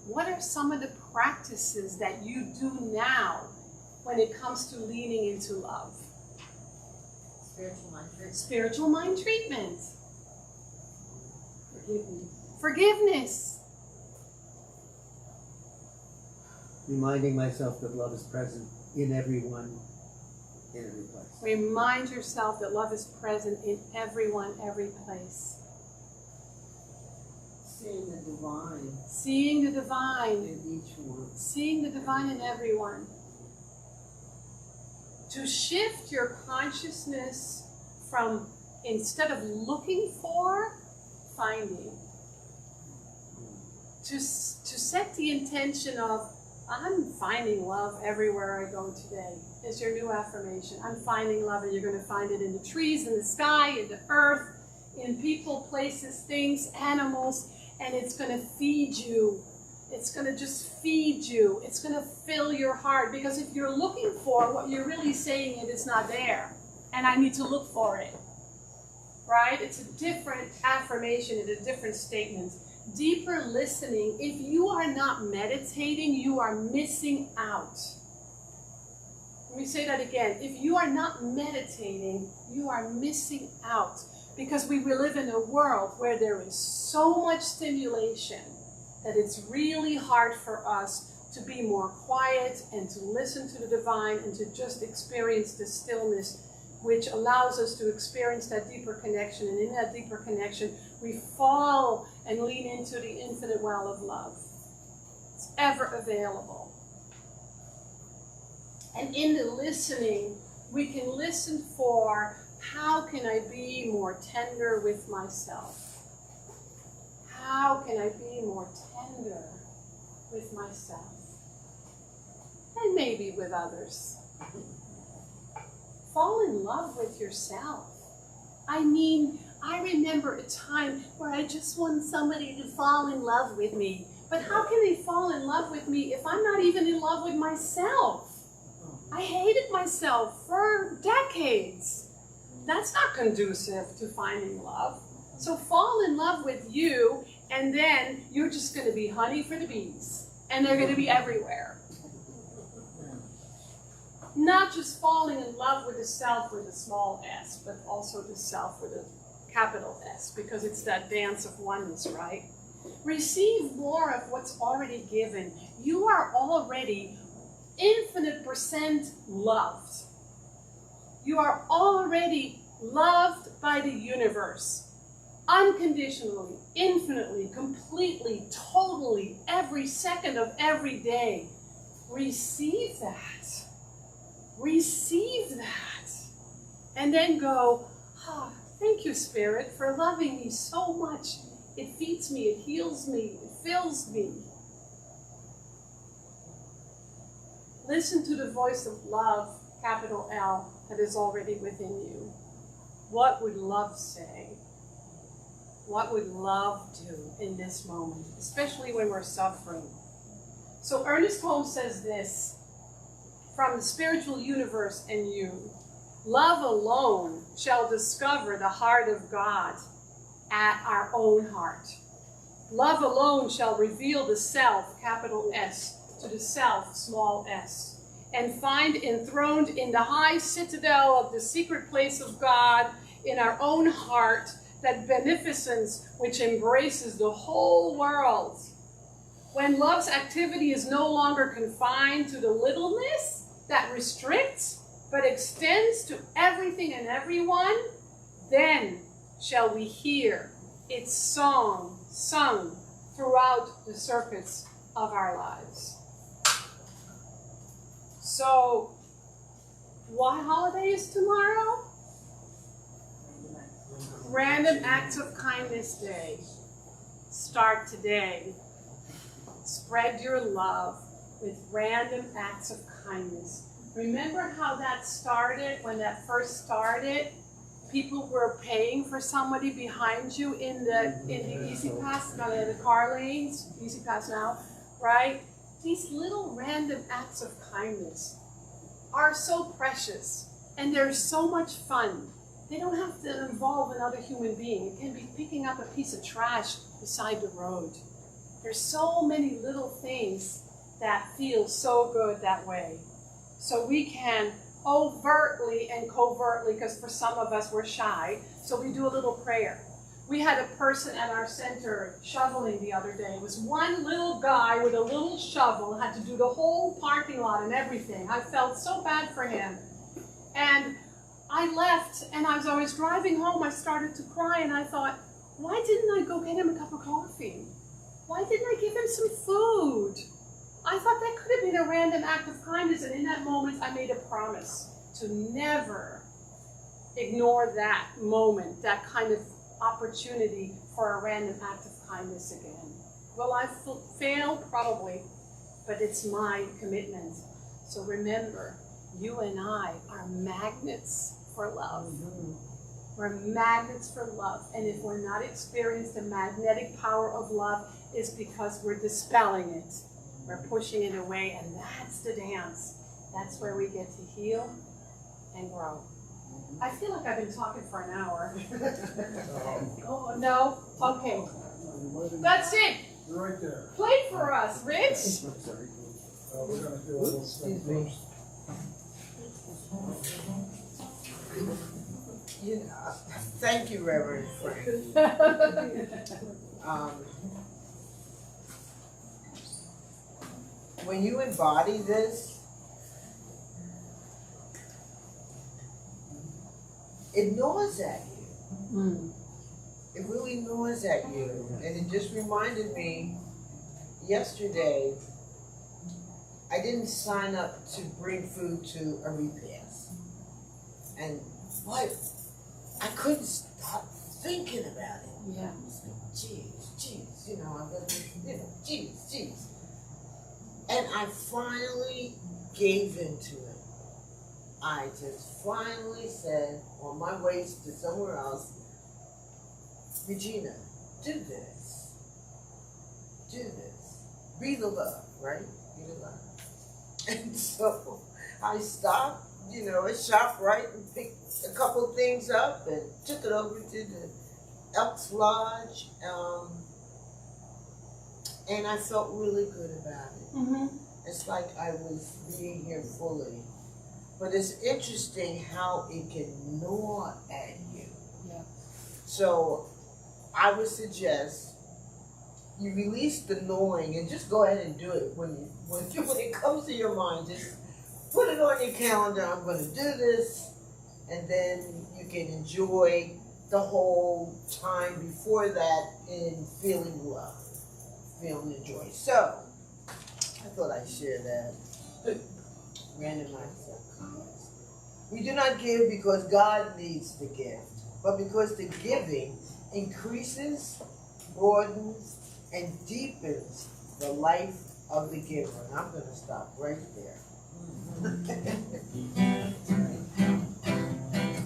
What are some of the practices that you do now when it comes to leaning into love?
Spiritual mind treatment.
Spiritual mind treatment.
Forgiveness.
Forgiveness.
Reminding myself that love is present in everyone, in every place.
Remind yourself that love is present in everyone, every place.
Seeing the divine
Seeing the divine.
in each one.
Seeing the divine in everyone. To shift your consciousness from, instead of looking for, finding. To set the intention of, I'm finding love everywhere I go today. Is your new affirmation. I'm finding love, and you're going to find it in the trees, in the sky, in the earth, in people, places, things, animals, and it's going to feed you. It's going to just feed you. It's going to fill your heart, because if you're looking for what you're really saying, it is not there, and I need to look for it. Right? It's a different affirmation and a different statement. Deeper listening. If you are not meditating, you are missing out. Let me say that again. If you are not meditating, you are missing out. Because we live in a world where there is so much stimulation that it's really hard for us to be more quiet and to listen to the divine and to just experience the stillness, which allows us to experience that deeper connection. And in that deeper connection, we fall and lean into the infinite well of love. It's ever available. And in the listening, we can listen for, how can I be more tender with myself? How can I be more tender with myself? And maybe with others. Fall in love with yourself. I mean, I remember a time where I just wanted somebody to fall in love with me. But how can they fall in love with me if I'm not even in love with myself? I hated myself for decades. That's not conducive to finding love. So fall in love with you, and then you're just going to be honey for the bees. And they're going to be everywhere. Not just falling in love with the self with a small s, but also the self with a capital S, because it's that dance of oneness, right? Receive more of what's already given. You are already infinite % loved. You are already loved by the universe. Unconditionally, infinitely, completely, totally, every second of every day. Receive that. Receive that. And then go, thank you, Spirit, for loving me so much. It feeds me, it heals me, it fills me. Listen to the voice of love, capital L, that is already within you. What would love say? What would love do in this moment, especially when we're suffering? So Ernest Holmes says this, from the spiritual universe and you, love alone shall discover the heart of God at our own heart. Love alone shall reveal the self, capital S, to the self, small s, and find enthroned in the high citadel of the secret place of God in our own heart that beneficence which embraces the whole world. When love's activity is no longer confined to the littleness that restricts, but extends to everything and everyone, then shall we hear its song sung throughout the circuits of our lives. So, what holiday is tomorrow? Random Acts of Kindness Day. Start today. Spread your love with random acts of kindness. Remember how that started, when that first started? People were paying for somebody behind you in the Easy Pass, the car lanes, Easy Pass now, right? These little random acts of kindness are so precious, and they're so much fun. They don't have to involve another human being. It can be picking up a piece of trash beside the road. There's so many little things that feel so good that way. So we can overtly and covertly, because for some of us we're shy, so we do a little prayer. We had a person at our center shoveling the other day. It was one little guy with a little shovel, had to do the whole parking lot and everything. I felt so bad for him. And I left, and as I was driving home, I started to cry, and I thought, why didn't I go get him a cup of coffee? Why didn't I give him some food? I thought that could have been a random act of kindness, and in that moment, I made a promise to never ignore that moment, that kind of opportunity for a random act of kindness again. Will I fail? Probably, but it's my commitment. So remember, you and I are magnets for love. We're magnets for love, and if we're not experiencing the magnetic power of love, it's because we're dispelling it. We're pushing it away, and that's the dance. That's where we get to heal and grow. I feel like I've been talking for an hour. Oh, no? Okay. That's it.
You're right there.
Play for us, Rich.
We're going to do a little thing first.
You know, thank you, Reverend Frank. when you embody this, it gnaws at you. It really gnaws at you. And it just reminded me, yesterday, I didn't sign up to bring food to a repast. And what? I couldn't stop thinking about it.
Yeah.
I was like, geez, you know, geez. And I finally gave into it. I just finally said, on my way to somewhere else, Regina, do this. Be the love, right? Be the love. And so I stopped, you know, I shopped right and picked a couple things up and took it over to the Elks Lodge. And I felt really good about it.
Mm-hmm.
It's like I was being here fully. But it's interesting how it can gnaw at you.
Yeah.
So I would suggest you release the gnawing and just go ahead and do it when it comes to your mind. Just put it on your calendar. I'm going to do this, and then you can enjoy the whole time before that in feeling love, feeling the joy. So I thought I'd share that. Random myself. We do not give because God needs the gift, but because the giving increases, broadens, and deepens the life of the giver. And I'm going to stop right there.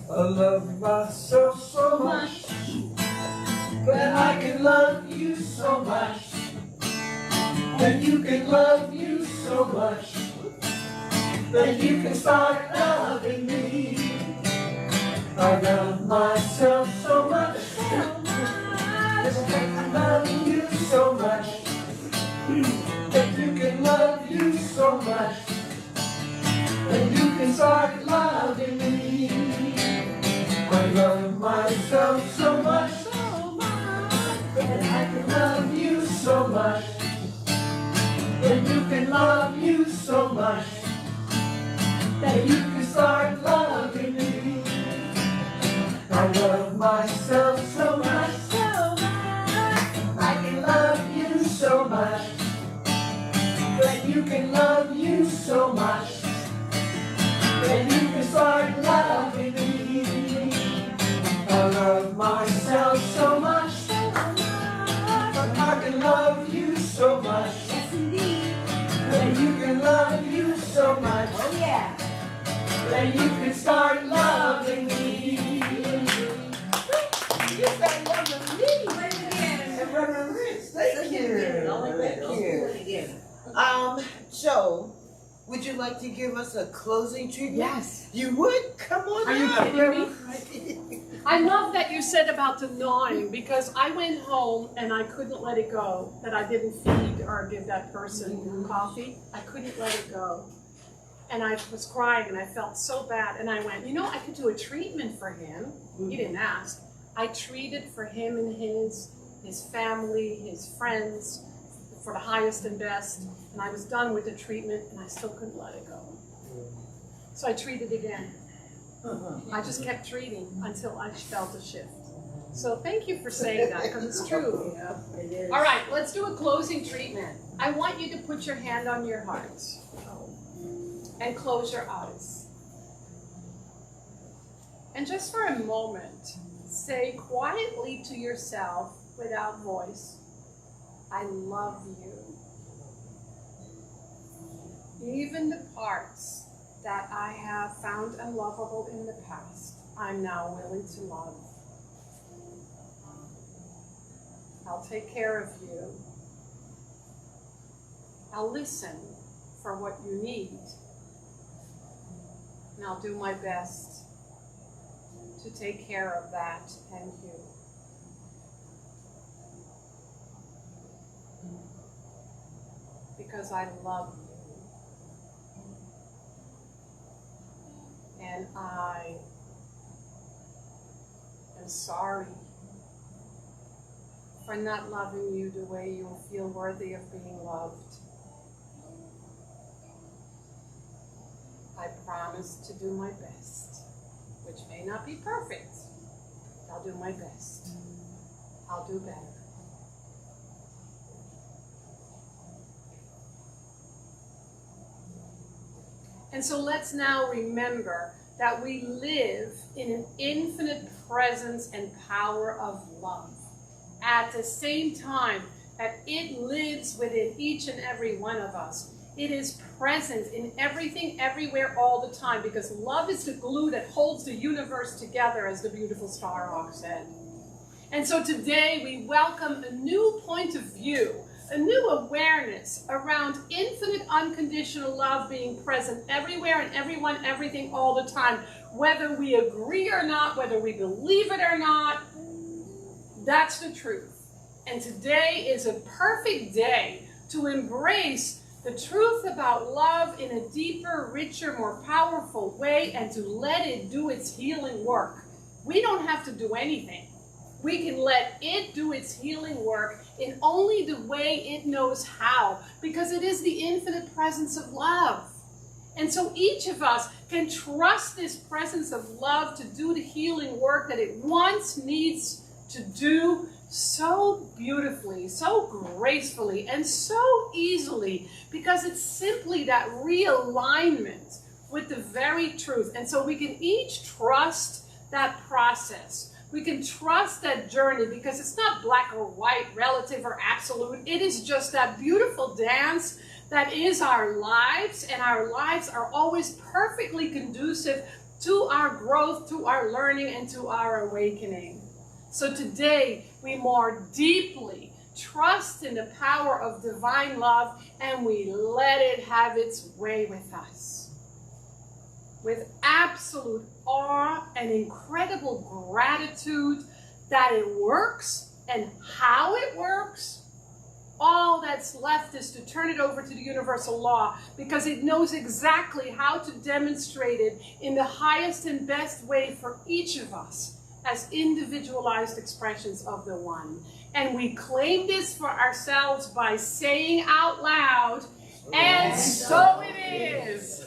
I love myself so much that I can love you so much, that you can love you so much, that you can start loving me. I love myself so much that I can love you so much, that you can love you so much, that you can start loving me. I love myself so much that I can love you so much, that you can love you so much, that you can start loving me. I love myself so much, I can love you so much, that you can love you so much, that you can start loving me. I love myself so much, but I can love you so much, that you can love you so much, that you can start loving me. You start loving me. And Reverend Rich, thank you.
So, would you like to give us a closing treatment?
Yes.
You would? Come on
Are you
up.
kidding me? I love that you said about the gnawing, because I went home and I couldn't let it go that I didn't feed or give that person coffee. I couldn't let it go. And I was crying and I felt so bad. And I went, you know, I could do a treatment for him. He didn't ask. I treated for him and his family, his friends, for the highest and best. And I was done with the treatment and I still couldn't let it go. So I treated again. I just kept treating until I felt a shift. So thank you for saying that, because it's true.
Yeah, it is.
All right, let's do a closing treatment. I want you to put your hand on your heart and close your eyes. And just for a moment, say quietly to yourself without voice, I love you. Even the parts that I have found unlovable in the past, I'm now willing to love. I'll take care of you. I'll listen for what you need. And I'll do my best to take care of that and you. Because I love you. And I am sorry for not loving you the way you feel worthy of being loved. I promise to do my best, which may not be perfect. I'll do my best. I'll do better. And so let's now remember that we live in an infinite presence and power of love. At the same time that it lives within each and every one of us. It is present in everything, everywhere, all the time, because love is the glue that holds the universe together, as the beautiful Starhawk said. And so today we welcome a new point of view, a new awareness around infinite unconditional love being present everywhere and everyone, everything, all the time. Whether we agree or not, whether we believe it or not, that's the truth. And today is a perfect day to embrace the truth about love in a deeper, richer, more powerful way, and to let it do its healing work. We don't have to do anything. We can let it do its healing work in only the way it knows how, because it is the infinite presence of love. And so each of us can trust this presence of love to do the healing work that it once needs to do so beautifully, so gracefully, and so easily, because it's simply that realignment with the very truth. And so we can each trust that process. We can trust that journey, because it's not black or white, relative or absolute. It is just that beautiful dance that is our lives, and our lives are always perfectly conducive to our growth, to our learning, and to our awakening. So today, we more deeply trust in the power of divine love, and we let it have its way with us. With absolute awe and incredible gratitude that it works and how it works, all that's left is to turn it over to the universal law, because it knows exactly how to demonstrate it in the highest and best way for each of us as individualized expressions of the one. And we claim this for ourselves by saying out loud, and so it is.